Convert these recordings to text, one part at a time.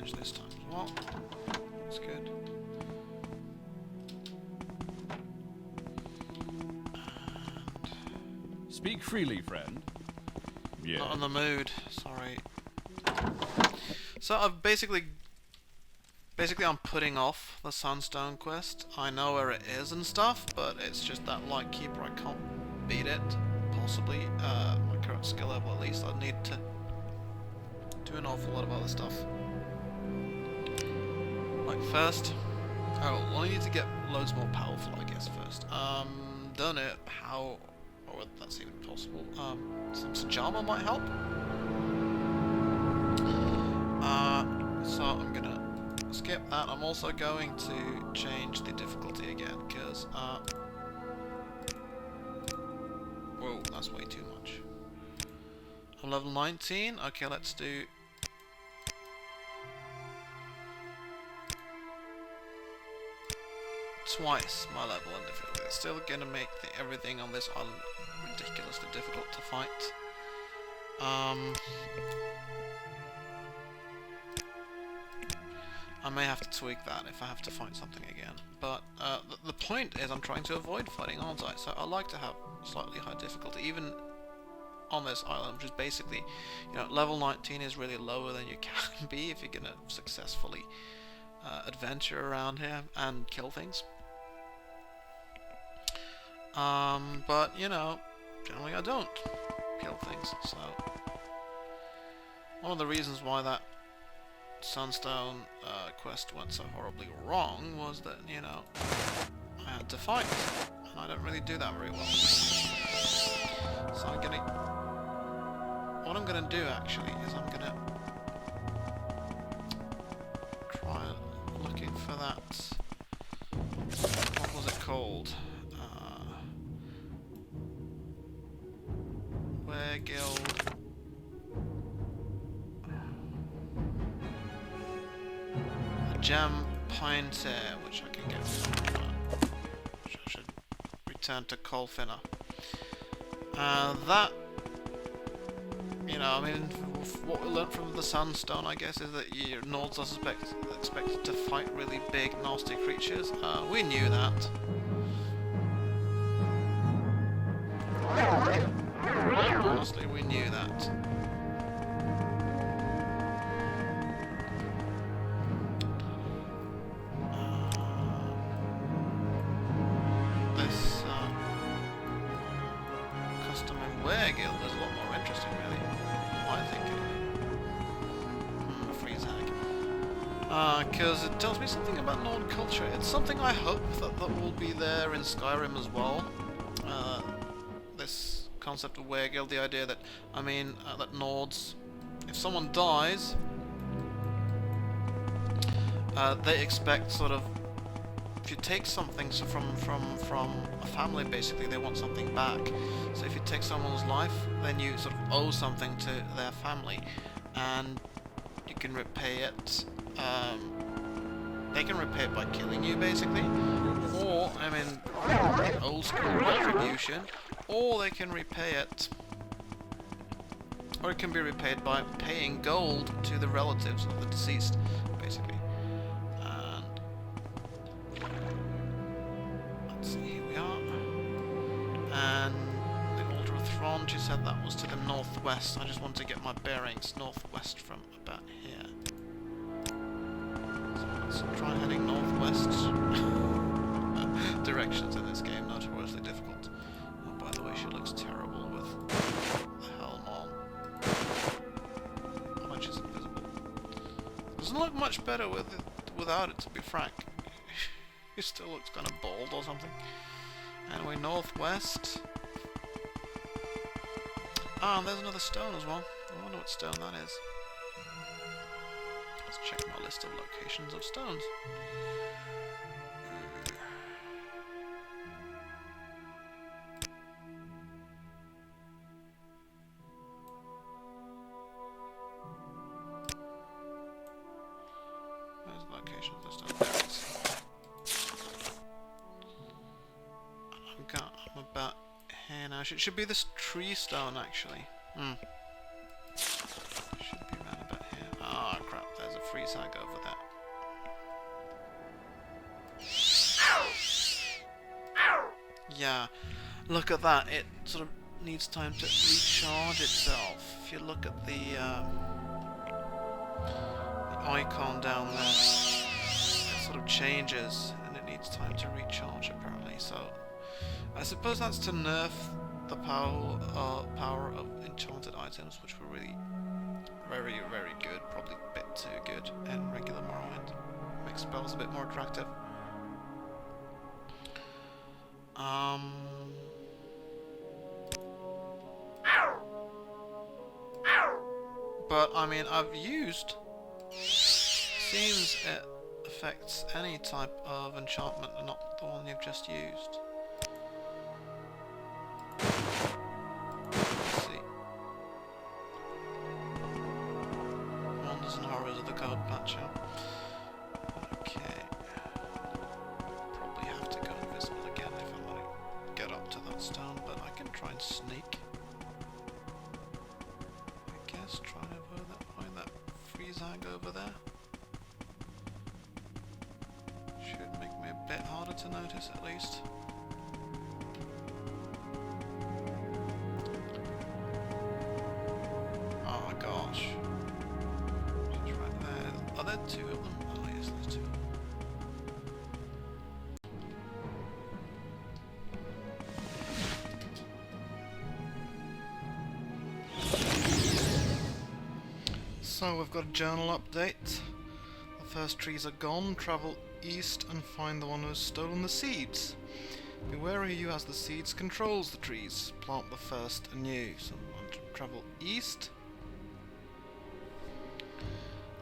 damage this time as well. That's good. Speak freely, friend. Yeah. Not in the mood. Sorry. So I've basically I'm putting off the Sunstone quest. I know where it is and stuff, but it's just that Lightkeeper, I can't beat it. Possibly, my current skill level at least. I need to do an awful lot of other stuff. Like first, I need to get loads more powerful, I guess, first. Don't know how, or whether that's even possible. Some Sajama might help. So I'm gonna skip that. I'm also going to change the difficulty again, because, whoa, that's way too much. I'm level 19, okay, let's do... twice my level in difficulty. It's still gonna make everything on this island ridiculously difficult to fight. I may have to tweak that if I have to fight something again. But the point is I'm trying to avoid fighting, aren't I? So I like to have slightly high difficulty, even on this island, which is basically, you know, level 19 is really lower than you can be if you're gonna successfully adventure around here and kill things. But, you know, generally I don't kill things, so... One of the reasons why that Sunstone quest went so horribly wrong was that, you know, I had to fight, and I don't really do that very well. So I'm gonna... What I'm gonna do, actually, is I'm gonna try looking for that... What was it called? Guild. A gem pointer, which I can get from, which I should return to Colfinner. That, you know, I mean, what we learned from the Sunstone, I guess, is that your Nords are expected to fight really big, nasty creatures. We knew that. Honestly, we knew that. This custom and wear guild is a lot more interesting, really. I think anyway. Freeze hack. Because it tells me something about Nord culture. It's something I hope that will be there in Skyrim as well. This concept of wereguild, the idea that, I mean, that Nords, if someone dies, they expect sort of, if you take something from a family, basically, they want something back. So if you take someone's life, then you sort of owe something to their family, and you can repay it. They can repay it by killing you, basically, or, I mean, old school retribution. Or they can repay it, or it can be repaid by paying gold to the relatives of the deceased, basically. And let's see, here we are. And the Altar of Thron, she said that was to the northwest. I just want to get my bearings northwest from about here. So let's try heading northwest. Directions in this game, notoriously difficult. By the way, she looks terrible with the helm on. How much is invisible? Doesn't look much better with it, without it, to be frank. He still looks kind of bald or something. Anyway, northwest. Ah, and there's another stone as well. I wonder what stone that is. Let's check my list of locations of stones. I'm about here now. It should be this tree stone, actually. Should be around about here. Ah, crap, there's a freeze freeze hag over there. Yeah, look at that. It sort of needs time to recharge itself. If you look at the icon down there, it sort of changes, and it needs time to recharge apparently. So I suppose that's to nerf the power of enchanted items, which were really very, very good. Probably a bit too good in regular Morrowind. Makes spells a bit more attractive. But I mean, I've used. Seems it affects any type of enchantment, and not the one you've just used. Let's see. Wonders and horrors of the code patch. Okay. Probably have to go invisible again if I want to get up to that stone, but I can try and sneak. I guess try and avoid that freeze hag over there. Should make me a bit harder to notice at least. Oh gosh. She's right there. Are there two of them? Oh yes, there's two. So we've got a journal update. The first trees are gone. Travel east and find the one who has stolen the seeds. Beware of you as the seeds controls the trees. Plant the first anew. So we want to travel east.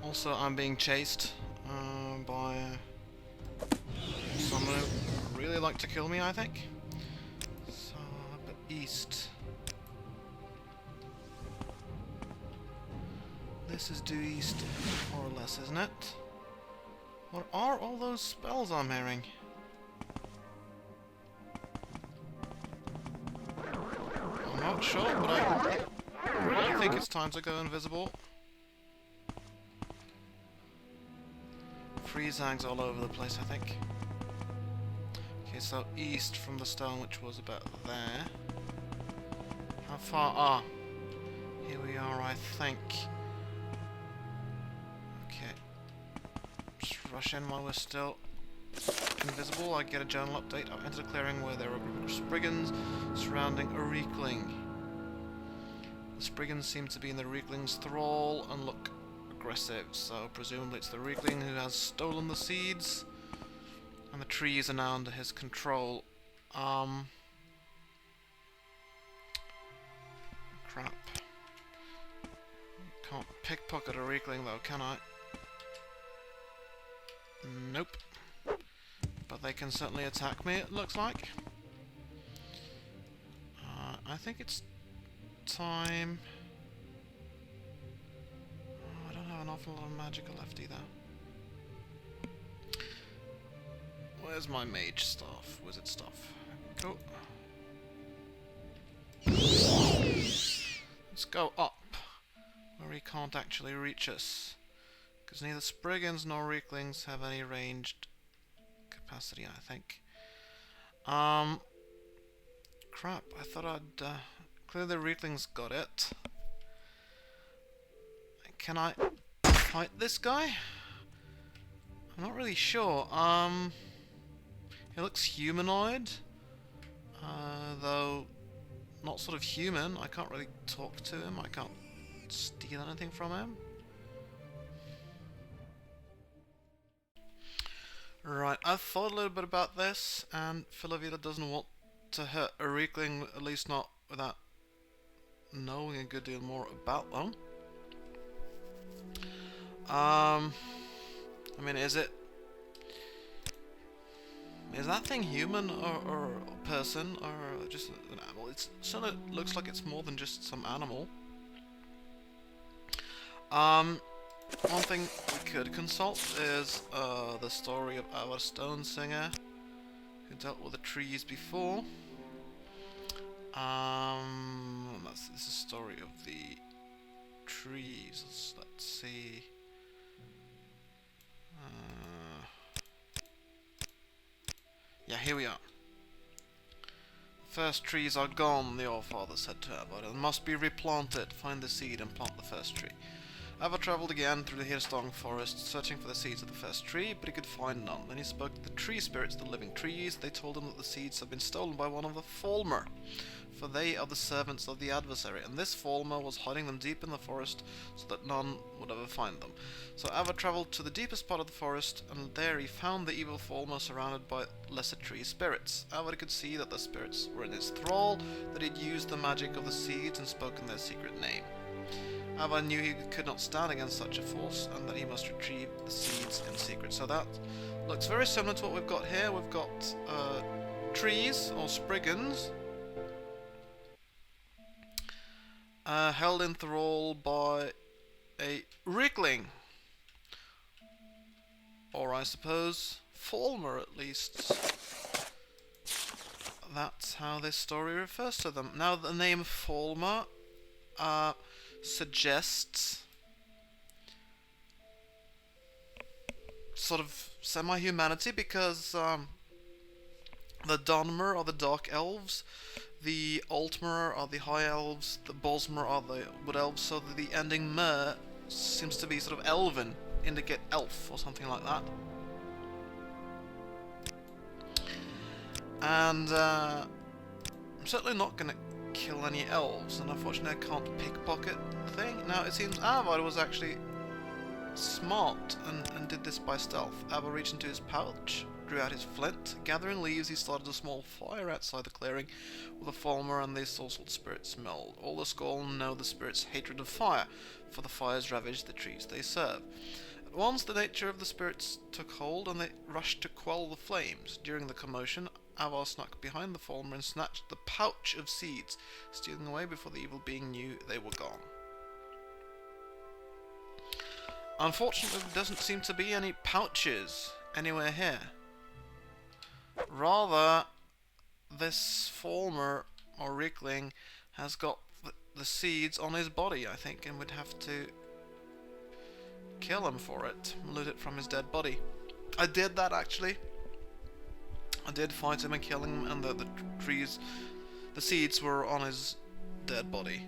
Also, I'm being chased by someone who really like to kill me, I think. So, but east. This is due east, more or less, isn't it? What are all those spells I'm hearing? I'm not sure, but I think it's time to go invisible. Freeze hags all over the place, I think. Okay, so east from the stone, which was about there. How far? Ah, here we are, I think. Okay. Just rush in while we're still invisible. I get a journal update. I've entered a clearing where there are a group of Spriggans surrounding a Reekling. The Spriggans seem to be in the Reekling's thrall and look aggressive, so presumably it's the Reekling who has stolen the seeds, and the trees are now under his control. Crap. Can't pickpocket a Reekling though, can I? Nope. But they can certainly attack me, it looks like. I think it's time. Oh, I don't have an awful lot of magic left either. Where's my mage staff? Wizard staff? Go. Let's go up, where he can't actually reach us. Because neither Spriggans nor Reeklings have any ranged capacity, I think. Crap, I thought I'd... clearly the Reeklings got it. Can I fight this guy? I'm not really sure. He looks humanoid. Though not sort of human. I can't really talk to him. I can't steal anything from him. Right, I've thought a little bit about this, and Philovita doesn't want to hurt a Reekling, at least not without knowing a good deal more about them. I mean, is that thing human or a person or just an animal? It certainly looks like it's more than just some animal. One thing we could consult is the story of our stone singer who dealt with the trees before. This is the story of the trees. Let's see. Yeah, here we are. The first trees are gone, the All-Father said to Avad, and must be replanted. Find the seed and plant the first tree. Avad travelled again through the Hirstong forest, searching for the seeds of the first tree, but he could find none. Then he spoke to the tree spirits, the living trees. They told him that the seeds had been stolen by one of the Falmer, for they are the servants of the adversary, and this Falmer was hiding them deep in the forest so that none would ever find them. So Avad travelled to the deepest part of the forest, and there he found the evil Falmer surrounded by lesser tree spirits. Avad could see that the spirits were in his thrall, that he'd used the magic of the seeds and spoken their secret name. Avad knew he could not stand against such a force, and that he must retrieve the seeds in secret. So that looks very similar to what we've got here. We've got trees, or spriggans, held in thrall by a Rickling. Or I suppose, Falmer at least. That's how this story refers to them. Now the name Falmer suggests sort of semi-humanity, because the Donmer are the Dark Elves, the Altmer are the High Elves, the Bosmer are the Wood Elves, so that the ending mer seems to be sort of elven, indicate elf or something like that. And I'm certainly not going to kill any elves, and unfortunately I can't pickpocket the thing. Now it seems Avad was actually smart and did this by stealth. Avad reached into his pouch, drew out his flint. Gathering leaves, he started a small fire outside the clearing with a Falmer and the sorcered spirit smelled. All the Skorn know the spirit's hatred of fire, for the fires ravage the trees they serve. At once the nature of the spirits took hold, and they rushed to quell the flames. During the commotion, Avar snuck behind the Falmer and snatched the pouch of seeds, stealing away before the evil being knew they were gone. Unfortunately, there doesn't seem to be any pouches anywhere here. Rather, this Falmer, or Rickling, has got the seeds on his body, I think, and would have to kill him for it, loot it from his dead body. I did that, actually. I did fight him and kill him, and the seeds were on his dead body.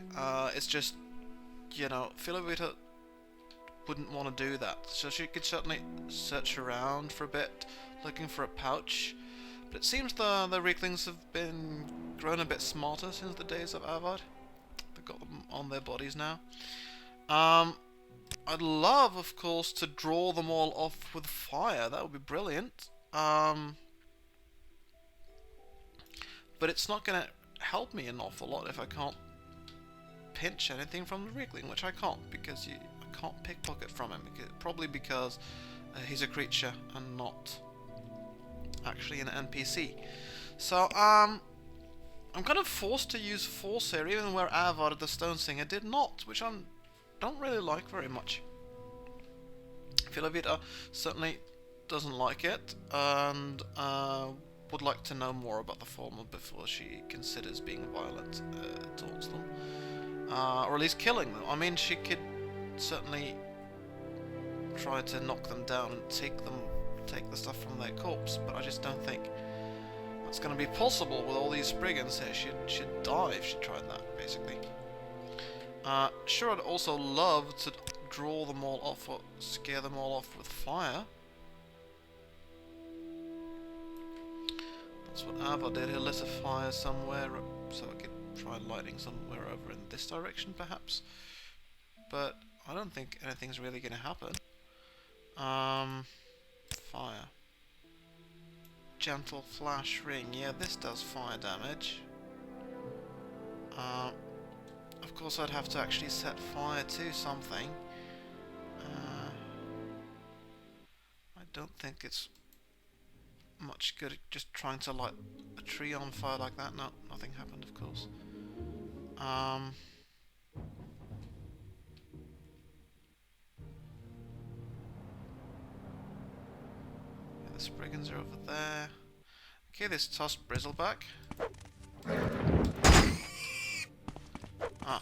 It's just, you know, Philovita wouldn't want to do that, so she could certainly search around for a bit, looking for a pouch. But it seems the Ricklings have grown a bit smarter since the days of Avad. They've got them on their bodies now. I'd love, of course, to draw them all off with fire. That would be brilliant. But it's not going to help me an awful lot if I can't pinch anything from the Rickling, which I can't, because I can't pickpocket from him. Probably because he's a creature and not actually an NPC. So, I'm kind of forced to use force here, even where Avad the Stone Singer did not, which I don't really like very much. Philovita certainly doesn't like it, and would like to know more about the Falmer before she considers being violent towards them, or at least killing them. I mean, she could certainly try to knock them down and take the stuff from their corpse, but I just don't think that's going to be possible with all these brigands here. She'd die if she tried that, basically. Sure, I'd also love to draw them all off or scare them all off with fire. That's what Ava did. He lit a fire somewhere, so I could try lighting somewhere over in this direction, perhaps. But I don't think anything's really going to happen. Fire. Gentle flash ring. Yeah, this does fire damage. Of course, I'd have to actually set fire to something. I don't think it's much good at just trying to light a tree on fire like that. No, nothing happened, of course. Yeah, the Spriggans are over there. Okay, this tossed Brizzleback. Ah,